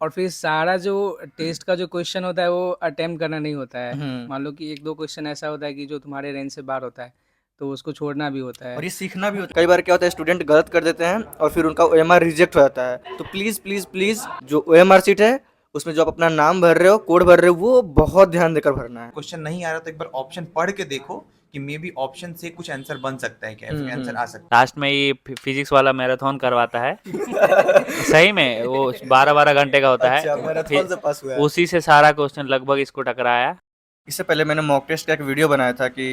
और फिर सारा जो टेस्ट का जो क्वेश्चन होता है वो अटेम्प्ट करना नहीं होता है। हम्म। मान लो कि 1-2 क्वेश्चन ऐसा होता है कि जो तुम्हारे रेंज से बाहर होता है, तो उसको छोड़ना भी होता और है। ये सीखना भी होता है। कई बार क्या होता है, स्टूडेंट गलत कर देते हैं और फिर उनका ओएमआर रिजेक्ट हो जाता है। तो प्लीज प्लीज प्लीज, जो ओएमआर सीट है उसमें जो आप अपना नाम भर रहे हो, कोड भर रहे हो, वो बहुत ध्यान देकर भरना है। क्वेश्चन नहीं आ रहा तो एक बार ऑप्शन पढ़ के देखो कि मे बी ऑप्शन से कुछ आंसर बन सकता है क्या, फिर आंसर आ सकता लास्ट में ये फिजिक्स वाला मैराथन करवाता है। सही में वो 12-12 घंटे का होता अच्छा, है। मैराथन से पास हुआ है। उसी से सारा क्वेश्चन लगभग इसको टकराया। इससे पहले मैंने मॉक टेस्ट का एक वीडियो बनाया था कि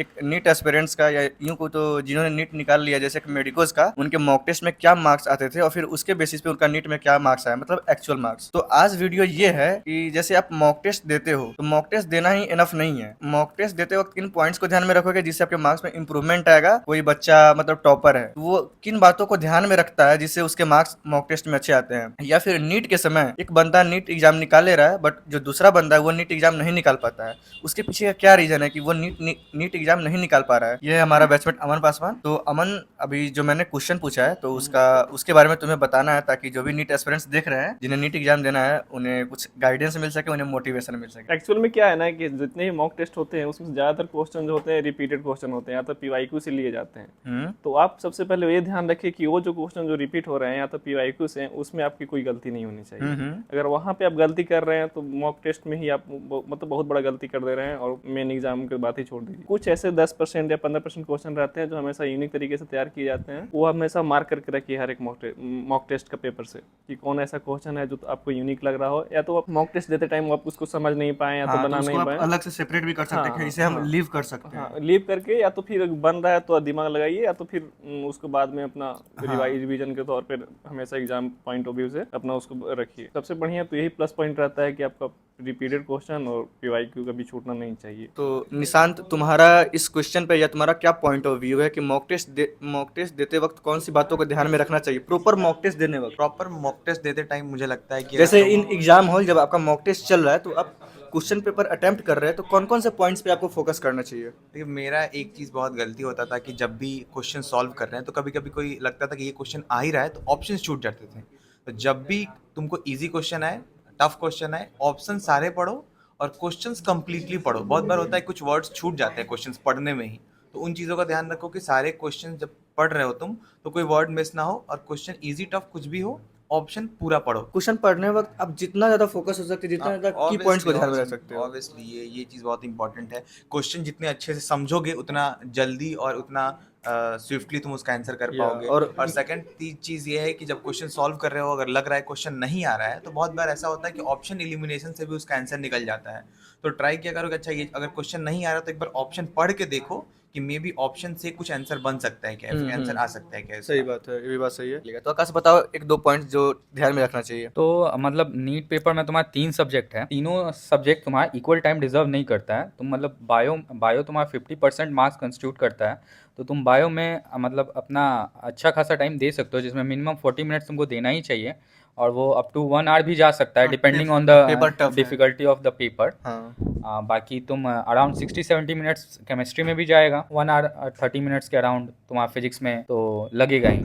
एक नीट एस्पिरेंट्स का, या यूं को तो जिन्होंने नीट निकाल लिया जैसे कि मेडिकोज का, उनके मॉक टेस्ट में क्या मार्क्स आते थे और फिर उसके बेसिस पे उनका नीट में क्या मार्क्स आया, मतलब एक्चुअल मार्क्स। तो आज वीडियो ये है कि जैसे आप मॉक टेस्ट देते हो तो मॉक टेस्ट देना ही इनफ नहीं है। मॉक टेस्ट देते वक्त किन पॉइंट्स को ध्यान में रखोगे जिससे आपके मार्क्स में इंप्रूवमेंट आएगा। कोई बच्चा मतलब टॉपर है तो वो किन बातों को ध्यान में रखता है जिससे उसके मार्क्स मॉक टेस्ट में अच्छे आते हैं। या फिर नीट के समय एक बंदा नीट एग्जाम निकाल ले रहा है बट जो दूसरा बंदा है वो नीट एग्जाम नहीं निकाल पाता है, उसके पीछे का क्या रीजन है कि वो नीट एग्जाम नहीं निकाल पा रहा है। ये है हमारा बैचमेट अमन पासवान। तो अमन, अभी जो मैंने क्वेश्चन पूछा है तो उसके बारे में तुम्हें बताना है, ताकि जो भी नीट एस्पिरेंट्स देख रहे हैं जिन्हें नीट एग्जाम देना है उन्हें कुछ गाइडेंस मिल सके, उन्हें मोटिवेशन मिल सके। एक्चुअल में क्या है ना कि जितने भी मॉक टेस्ट होते हैं उसमें ज़्यादातर क्वेश्चन जो होते हैं रिपीटेड क्वेश्चन होते हैं, या तो पीवाईक्यू से लिए जाते हैं। तो आप सबसे पहले ये ध्यान रखिए कि वो जो क्वेश्चन जो रिपीट हो रहे हैं या तो पीवाईक्यू से, उसमें आपकी कोई गलती नहीं होनी चाहिए। अगर वहाँ पे आप गलती कर रहे हैं तो मॉक टेस्ट में ही आप मतलब बहुत बड़ा गलती कर दे रहे हैं और मेन एग्जाम के बात ही छोड़ दीजिए। कुछ ऐसे 10% या 15% क्वेश्चन रहते हैं जो हमेशा यूनिक तरीके से तैयार किए जाते हैं, वो हमेशा मार्क करके रखिए हर एक मॉक टेस्ट का पेपर से कि कौन ऐसा क्वेश्चन है जो आपको यूनिक लग रहा हो, या तो आप मॉक टेस्ट देते टाइम आप उसको समझ नहीं पाए या तो हाँ, तो बना उसको नहीं आप पाए। अलग से सेपरेट भी कर सकते हैं कि इसे हम लीव कर सकते हैं। हाँ, लीव करके, या तो फिर बन रहा है तो दिमाग लगाइए, या तो फिर उसको बाद में अपना रिवीजन के तौर पर हमेशा एग्जाम पॉइंट ऑफ व्यू से अपना उसको रखिए। सबसे बढ़िया तो यही प्लस पॉइंट रहता है कि आपका रिपीटेड क्वेश्चन और पीवाईक्यू कभी छूटना नहीं चाहिए। तो निशांत, तुम्हारा इस क्वेश्चन पे या तुम्हारा क्या पॉइंट ऑफ व्यू है कि मॉक टेस्ट देते वक्त कौन सी बातों को ध्यान में रखना चाहिए प्रॉपर मॉक टेस्ट देने वक्त? प्रॉपर मॉक टेस्ट देते टाइम मुझे लगता है कि जैसे इन एग्जाम हॉल जब आपका मॉक टेस्ट चल रहा है तो आप क्वेश्चन पेपर अटेम्प्ट कर रहे हैं, तो कौन कौन से पॉइंट्स पे आपको फोकस करना चाहिए? देखिए, मेरा एक चीज़ बहुत गलती होता था कि जब भी क्वेश्चन सॉल्व कर रहे हैं तो कभी कभी कोई लगता था कि ये क्वेश्चन आ ही रहा है तो ऑप्शन छूट जाते थे। तो जब भी तुमको इजी क्वेश्चन आए, टफ क्वेश्चन आए, ऑप्शन सारे पढ़ो और क्वेश्चंस कंप्लीटली पढ़ो। बहुत बार होता है कुछ वर्ड्स छूट जाते हैं क्वेश्चंस पढ़ने में ही, तो उन चीज़ों का ध्यान रखो कि सारे क्वेश्चन जब पढ़ रहे हो तुम तो कोई वर्ड मिस ना हो, और क्वेश्चन इजी टफ कुछ भी हो, ऑप्शन पूरा पढ़ो। क्वेश्चन पढ़ने वक्त आप जितना ज्यादा फोकस हो सकते हैं, जितना ज्यादा की पॉइंट्स को ध्यान में रख सकते हो। ऑब्वियसली ये चीज़ बहुत इंपॉर्टेंट है। क्वेश्चन जितने अच्छे से समझोगे उतना जल्दी और उतना स्विफ्टली तुम उसका आंसर कर या, पाओगे। और और सेकंड चीज़ ये है कि जब क्वेश्चन सॉल्व कर रहे हो अगर लग रहा है क्वेश्चन नहीं आ रहा है तो बहुत बार ऐसा होता है कि ऑप्शन एलिमिनेशन से भी उसका आंसर निकल जाता है। तो ट्राई किया करो कि अच्छा ये अगर क्वेश्चन नहीं आ रहा तो एक बार ऑप्शन पढ़ के देखो कि मे बी ऑप्शन से कुछ आंसर बन सकता है क्या, फिर आंसर आ सकता है क्या इसका। सही बात है, ये भी बात सही है। तो आकाश बताओ एक दो पॉइंट जो ध्यान में रखना चाहिए। तो मतलब नीट पेपर में तुम्हारा 3 सब्जेक्ट है, तीनों सब्जेक्ट तुम्हारा इक्वल टाइम डिजर्व नहीं करता है। तुम मतलब बायो तुम्हारा 50% मार्क्स कंस्टिट्यूट करता है, तो तुम बायो में मतलब अपना अच्छा खासा टाइम दे सकते हो, जिसमें मिनिमम 40 मिनट्स तुमको देना ही चाहिए, और वो अप टू 1 आवर भी जा सकता है depending on paper the tough है। Difficulty of the paper. हाँ, बाकी तुम अराउंड 60-70 मिनट्स केमिस्ट्री में भी जाएगा, 1 आवर 30 मिनट्स के अराउंड तुम्हारा फिजिक्स में तो लगेगा ही।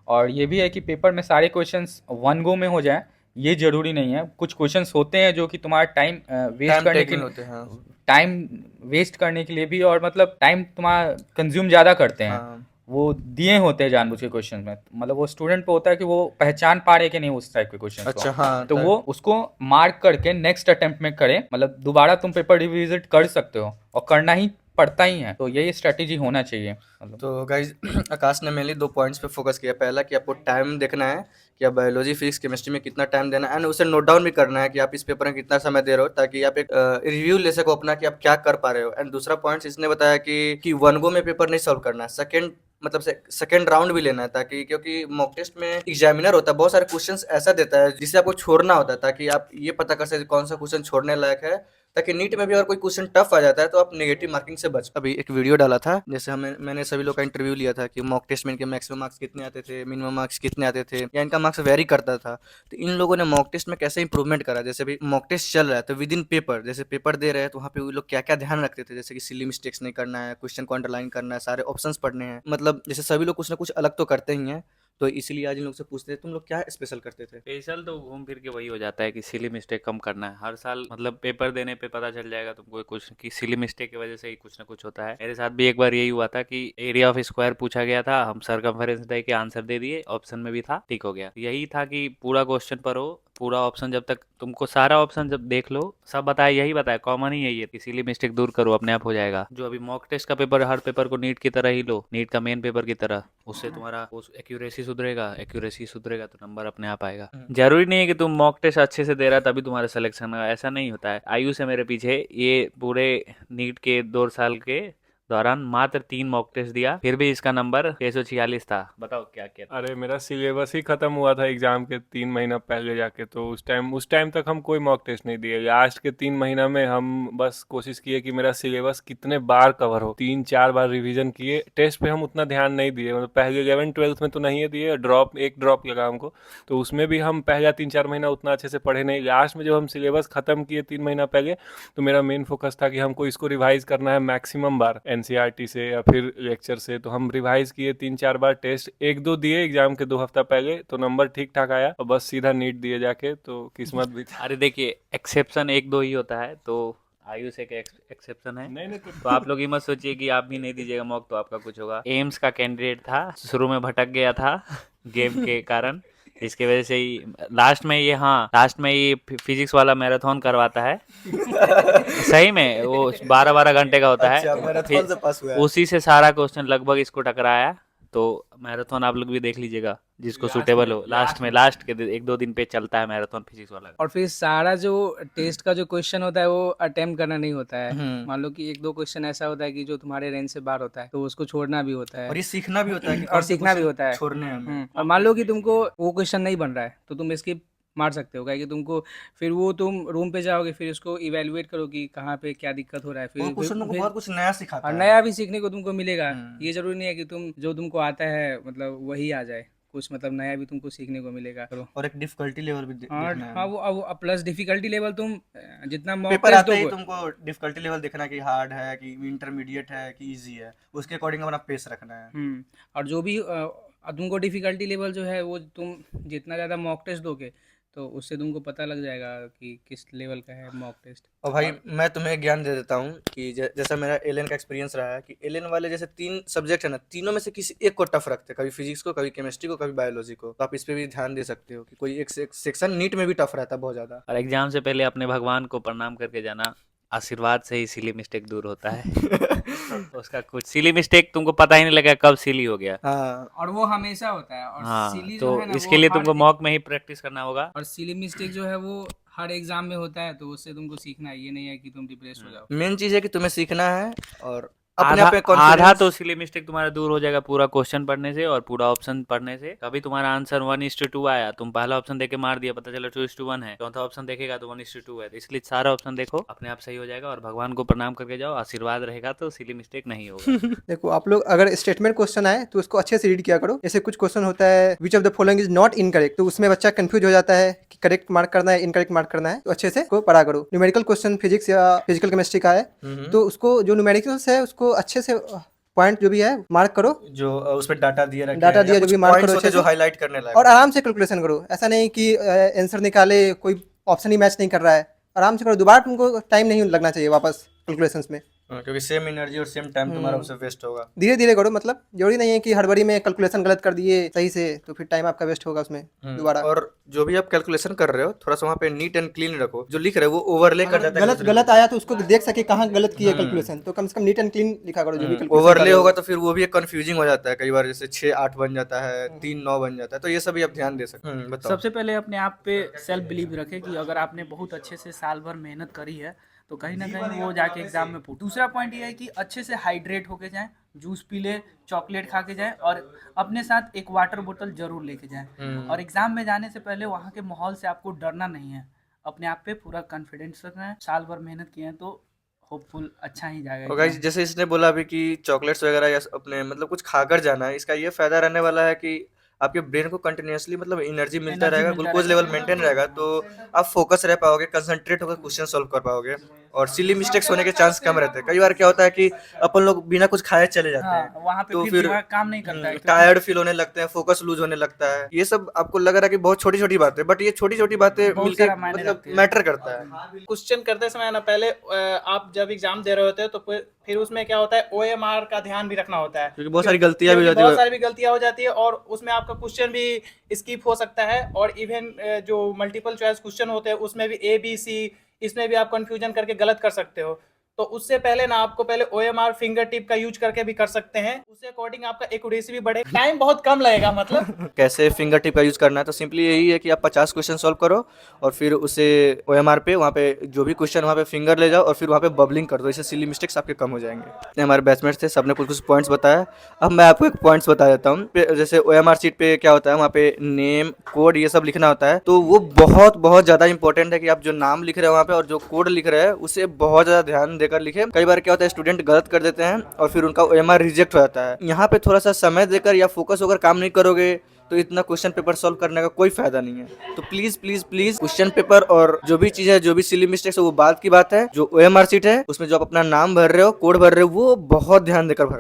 और ये भी है कि पेपर में सारे क्वेश्चंस वन गो में हो जाए ये ज़रूरी नहीं है। कुछ क्वेश्चंस होते हैं जो कि तुम्हारा टाइम वेस्ट करने के होते हैं। टाइम वेस्ट करने के लिए भी, और मतलब टाइम तुम्हारा कंज्यूम ज़्यादा करते हैं। हाँ, वो दिए होते हैं जानबूझ के क्वेश्चन में, मतलब वो स्टूडेंट पे होता है कि वो पहचान पा रहे कि नहीं उस टाइप के क्वेश्चन अच्छा, को। हाँ, तो वो उसको मार्क करके नेक्स्ट अटेम्प्ट में करे, मतलब दोबारा तुम पेपर रिविजिट कर सकते हो, और करना ही पड़ता ही है। तो यही स्ट्रेटेजी होना चाहिए मतलब। तो गाइज आकाश ने मेनली दो पॉइंट्स पे फोकस किया। पहला कि आपको टाइम देखना है कि आप बायोलॉजी फिजिक्स केमिस्ट्री में कितना टाइम देना है, एंड उसे नोट डाउन भी करना है कि आप इस पेपर में कितना समय दे रहे हो, ताकि आप एक रिव्यू ले सको अपना कि आप क्या कर पा रहे हो। एंड दूसरा पॉइंट इसने बताया कि वन गो में पेपर नहीं सॉल्व करना है, मतलब सेकंड राउंड भी लेना है, ताकि क्योंकि मॉक टेस्ट में एग्जामिनर होता है बहुत सारे क्वेश्चंस ऐसा देता है जिसे आपको छोड़ना होता है, ताकि आप ये पता कर सके कौन सा क्वेश्चन छोड़ने लायक है, ताकि नीट में भी अगर कोई क्वेश्चन टफ आ जाता है तो आप नेगेटिव मार्किंग से बच। अभी एक वीडियो डाला था, जैसे मैंने सभी लोग का इंटरव्यू लिया था कि मॉक टेस्ट में इनके मैक्सिमम मार्क्स कितने आते थे, मिनिमम मार्क्स कितने आते थे, या इनका मार्क्स वेरी करता था। तो इन लोगों ने मॉक टेस्ट में कैसे इंप्रूवमेंट करा। जैसे अभी मॉक टेस्ट चल रहा है तो विद इन पेपर, जैसे पेपर दे रहे हैं तो वहाँ पे वो लोग क्या क्या ध्यान रखते थे, जैसे कि सिली मिस्टेक्स नहीं करना है, क्वेश्चन को अंडरलाइन करना है, सारे ऑप्शंस पढ़ने हैं, मतलब जैसे सभी लोग कुछ ना कुछ अलग तो करते ही हैं। तो इसीलिए आज इन लोग से पूछते थे तुम लोग क्या स्पेशल करते थे। स्पेशल तो घूम फिर के वही हो जाता है कि सिली मिस्टेक कम करना है हर साल, मतलब पेपर देने पे पता चल जाएगा तुमको कुछ कि सिली मिस्टेक की वजह से ही कुछ ना कुछ होता है। मेरे साथ भी एक बार यही हुआ था कि एरिया ऑफ स्क्वायर पूछा गया था, हम सरकमफेरेंस दे के आंसर दे दिए, ऑप्शन में भी था, ठीक हो गया। यही था कि पूरा क्वेश्चन पर हो, पूरा ऑप्शन जब तक तुमको सारा ऑप्शन जब देख लो सब बताया, यही बताया, कॉमन ही यही है, इसीलिए मिस्टेक दूर करो, अपने आप हो जाएगा। जो अभी मॉक टेस्ट का पेपर, हर पेपर को नीट की तरह ही लो, नीट का मेन पेपर की तरह, उससे तुम्हारा एक्यूरेसी सुधरेगा, एक्यूरेसी सुधरेगा तो नंबर अपने आप आएगा। जरूरी नहीं है कि तुम मॉक टेस्ट अच्छे से दे रहा तभी तुम्हारा सिलेक्शन है, ऐसा नहीं होता है। आयु से मेरे पीछे ये पूरे नीट के 2 साल के दौरान मात्र 3 मॉक टेस्ट दिया, फिर भी इसका नंबर 646 था। बताओ क्या क्या था? अरे मेरा सिलेबस ही खत्म हुआ था एग्जाम के 3 महीना पहले जाके, तो उस टाइम तक हम कोई मॉक टेस्ट नहीं दिए। लास्ट के 3 महीना में हम बस कोशिश किए कि मेरा सिलेबस कितने बार कवर हो, 3-4 बार रिवीजन किए। टेस्ट पे हम उतना ध्यान नहीं दिए, मतलब पहले 11th-12th में तो नहीं दिए, एक ड्रॉप लगा हमको, तो उसमें भी हम पहला 3-4 महीना उतना अच्छे से पढ़े नहीं। लास्ट में जब हम सिलेबस खत्म किए 3 महीना पहले, तो मेरा मेन फोकस था कि हमको इसको रिवाइज करना है मैक्सिमम बार एनसीईआरटी से या फिर लेक्चर से। तो हम रिवाइज किए 3-4 बार, टेस्ट 1-2 दिए एग्जाम के 2 हफ्ता पहले, तो नंबर ठीक ठाक आया और बस सीधा नीट दिए जाके, तो किस्मत भी था। अरे देखिए, एक्सेप्शन 1-2 ही होता है, तो आयुष एक एक्सेप्शन है। नहीं तो आप लोग ये मत सोचिए कि आप भी नहीं दीजिएगा मॉक तो आपका कुछ होगा। एम्स का कैंडिडेट था, शुरू में भटक गया था गेम के कारण, इसके वजह से ही लास्ट में ये फिजिक्स वाला मैराथन करवाता है सही में, वो 12-12 घंटे का होता अच्छा, है, मैराथन से पास हुआ है। उसी से सारा क्वेश्चन लगभग इसको टकराया। तो मैराथन आप लोग भी देख लीजिएगा जिसको सूटेबल हो, लास्ट के 1-2 दिन पे चलता है मैराथन फिजिक्स वाला। और फिर सारा जो टेस्ट का जो क्वेश्चन होता है वो अटेम्प्ट करना नहीं होता है। हम्म। मान लो कि 1-2 क्वेश्चन ऐसा होता है कि जो तुम्हारे रेंज से बाहर होता है तो उसको छोड़ना भी होता है। और ये सीखना भी होता है कि और कौन से सीखना भी question होता है। छोड़ने हैं हमें। और मान लो कि तुमको वो क्वेश्चन नहीं बन रहा है तो तुम स्किप मार सकते हो, क्या कि तुमको फिर वो तुम रूम पे जाओगे, फिर उसको इवेलुएट करो कि कहाँ पे क्या दिक्कत हो रहा है, वो फिर क्वेश्चन तुमको बहुत कुछ नया सिखाता और है। नया भी सीखने को तुमको मिलेगा। हम्म। ये जरूरी नहीं है कि तुम जो तुमको आता है मतलब वही आ जाए, कुछ मतलब नया भी तुमको सीखने को मिलेगा। और एक डिफिकल्टी लेवल भी हाँ देखना है। हाँ, वो प्लस डिफिकल्टी लेवल तुम जितना मॉक पेपर टेस्ट आते ही दोगे। तुमको डिफिकल्टी लेवल देखना है कि हार्ड है कि इंटरमीडिएट है कि इजी है, उसके अकॉर्डिंग अपना पेस रखना है। और जो भी तुमको डिफिकल्टी लेवल जो है वो तुम जितना ज़्यादा मॉक टेस्ट दोगे तो उससे तुमको पता लग जाएगा कि किस लेवल का है मॉक टेस्ट। और भाई मैं तुम्हें ज्ञान दे देता हूँ कि जैसा मेरा एलएन का एक्सपीरियंस रहा है कि एलएन वाले जैसे 3 सब्जेक्ट है ना, तीनों में से किसी एक को टफ रखते हैं, कभी फिजिक्स को, कभी केमिस्ट्री को, कभी बायोलॉजी को। तो आप इस पे भी ध्यान दे सकते हो कि कोई एक सेक्शन नीट में भी टफ रहता है बहुत ज़्यादा। और एग्जाम से पहले अपने भगवान को प्रणाम करके जाना, आशीर्वाद से ही सिली मिस्टेक दूर होता है उसका कुछ सिली मिस्टेक तुमको पता ही नहीं लगा कब सिली हो गया। हाँ, और वो हमेशा होता है। और हाँ, सिली तो जो है ना इसके वो लिए हर तुमको मॉक में ही प्रैक्टिस करना होगा। और सिली मिस्टेक जो है वो हर एग्जाम में होता है, तो उससे तुमको सीखना है, ये नहीं है कि तुम डिप्रेस हो जाओ। मेन चीज़ है कि तुम्हें सीखना है और अपने आधा आप पे आधा कॉन्फिडेंस। तो सिली मिस्टेक तुम्हारा दूर हो जाएगा पूरा क्वेश्चन पढ़ने से और पूरा ऑप्शन पढ़ने से। कभी तुम्हारा आंसर 1:2 आया, तुम पहला ऑप्शन देके मार दिया, पता चला 2:1 है, चौथा ऑप्शन देखेगा तो 1:2 है, तो इसलिए सारा ऑप्शन देखो, अपने आप सही हो जाएगा और भगवान को प्रणाम करके जाओ, आशीर्वाद रहेगा तो सिली मिस्टेक नहीं होगा। देखो आप लोग अगर स्टेटमेंट क्वेश्चन आए तो उसको अच्छे से रीड किया करो। जैसे कुछ क्वेश्चन होता है which of the following is not incorrect, तो उसमें बच्चा कंफ्यूज हो जाता है कि करेक्ट मार्क करना है इनकरेक्ट मार्क करना है, तो अच्छे से को पढ़ा करो। न्यूमेरिकल क्वेश्चन फिजिक्स या फिजिकल केमिस्ट्री का है तो उसको जो न्यूमेरिकल्स है उसको अच्छे से पॉइंट जो भी है मार्क करो, जो उस पे डाटा दिया रखे डाटा हैं, दिया या जो कुछ भी मार्क points करो होते हैं अच्छे जो से। हाईलाइट करने लायक और होते हैं। आराम से कैलकुलेशन करो। ऐसा नहीं कि आंसर निकाले कोई ऑप्शन ही मैच नहीं कर रहा है, आराम से करो। दोबारा तुमको टाइम नहीं लगना चाहिए वापस कैलकुलेशंस में। क्योंकि सेम एनर्जी और सेम टाइम तुम्हारा उससे वेस्ट होगा। धीरे धीरे करो, मतलब जरूरी नहीं है कि हड़बड़ी में कैलकुलेशन गलत कर दिए सही से तो फिर टाइम आपका वेस्ट होगा उसमें दोबारा। और जो भी आप कैलकुलेशन कर रहे हो थोड़ा सा वहाँ पे नीट एंड क्लीन रखो, जो लिख रहे हो वो ओवरले कर जाता है। गलत गलत आया तो उसको देख सके कहाँ गलत किया कैलकुलेशन, तो कम से कम नीट एंड क्लीन लिखा करो जो भी calculation ओवरले कर रहे हो। होगा तो फिर वो भी एक कंफ्यूजिंग हो जाता है, कई बार जैसे 6-8 बन जाता है, 3-9 बन जाता है, तो ये सभी आप ध्यान दे सकते हैं। बताओ। सबसे पहले अपने आप पे सेल्फ बिलीव रखें कि अगर आपने बहुत अच्छे से साल भर मेहनत करी है तो कहीं ना कहीं वो जाके एग्जाम में पूछ। दूसरा पॉइंट ये है कि अच्छे से हाइड्रेट होके जाएं, जूस पी ले, चॉकलेट खा के जाएं और अपने साथ एक वाटर बोतल जरूर लेके जाएं। और एग्जाम में जाने से पहले वहाँ के माहौल से आपको डरना नहीं है, अपने आप पे पूरा कॉन्फिडेंस रखना है। साल भर मेहनत किए हैं तो होपफुल अच्छा ही जाएगा और गाइस जैसे इसने बोला अभी कि चॉकलेट्स वगैरह या अपने मतलब कुछ खाकर जाना है, इसका ये फायदा रहने वाला है कि आपके ब्रेन को कंटिन्यूअसली मतलब एनर्जी मिलता रहेगा, ग्लूकोज लेवल मेंटेन रहेगा, तो आप फोकस रह पाओगे, कंसंट्रेट होकर क्वेश्चन सॉल्व कर पाओगे। और सिली मिस्टेक्स होने के चांस कम रहते हैं। कई बार क्या होता है कि अपन लोग बिना कुछ खाए चले जाते हैं, हाँ, वहाँ पे तो फिर फिर दिमाग काम नहीं करता है क्योंकि टायर्ड फील होने लगते हैं, फोकस लूज होने लगता है। ये सब आपको लग रहा है कि बहुत छोटी छोटी बातें, बट ये छोटी छोटी बातें बहुत मिलकर सारा मायने मतलब रखती है। मैटर करता है। क्वेश्चन करते समय ना पहले आप जब एग्जाम दे रहे होते हो तो फिर उसमें क्या होता है OMR का ध्यान भी रखना होता है, क्योंकि बहुत सारी गलतियां भी हो क्योंकि जाती बहुत है। सारी भी गलतियां हो जाती है और उसमें आपका क्वेश्चन भी स्किप हो सकता है। और इवन जो मल्टीपल चॉइस क्वेश्चन होते हैं उसमें भी ABC, इसमें भी आप कंफ्यूजन करके गलत कर सकते हो। तो उससे पहले ना आपको पहले OMR फिंगर टिप का यूज करके भी कर सकते हैं, उससे अकॉर्डिंग आपका एक्यूरेसी भी बढ़े, टाइम बहुत कम लगेगा। मतलब कैसे फिंगर टिप का यूज करना है, तो सिंपली यही है कि आप 50 क्वेश्चन सॉल्व करो और फिर उसे OMR पे वहाँ पे जो भी क्वेश्चन वहाँ पे फिंगर ले जाओ और फिर वहाँ पे बबलिंग कर दो। इससे सिली मिस्टेक्स आपके कम हो जाएंगे। इतने हमारे बैचमेट्स थे, सबने कुछ कुछ पॉइंट्स बताया। अब मैं आपको एक पॉइंट्स बता देता हूँ। जैसे OMR शीट पे क्या होता है, वहाँ पे नेम, कोड, ये सब लिखना होता है। तो वो बहुत बहुत ज़्यादा इंपॉर्टेंट है कि आप जो नाम लिख रहे हो वहाँ पे और जो कोड लिख रहे हैं उसे बहुत ज़्यादा ध्यान देकर लिखें। कई बार क्या होता है, स्टूडेंट गलत कर देते हैं और फिर उनका OMR रिजेक्ट हो जाता है। यहाँ पे थोड़ा सा समय देकर या फोकस होकर काम नहीं करोगे तो इतना क्वेश्चन पेपर सॉल्व करने का कोई फायदा नहीं है। तो please please please question paper और जो भी चीज है, जो भी सिली मिस्टेक्स है, वो बात की बात है। जो OMR शीट है उसमें जो आप अपना नाम भर रहे हो, कोड भर रहे हो, वो बहुत ध्यान देकर भर।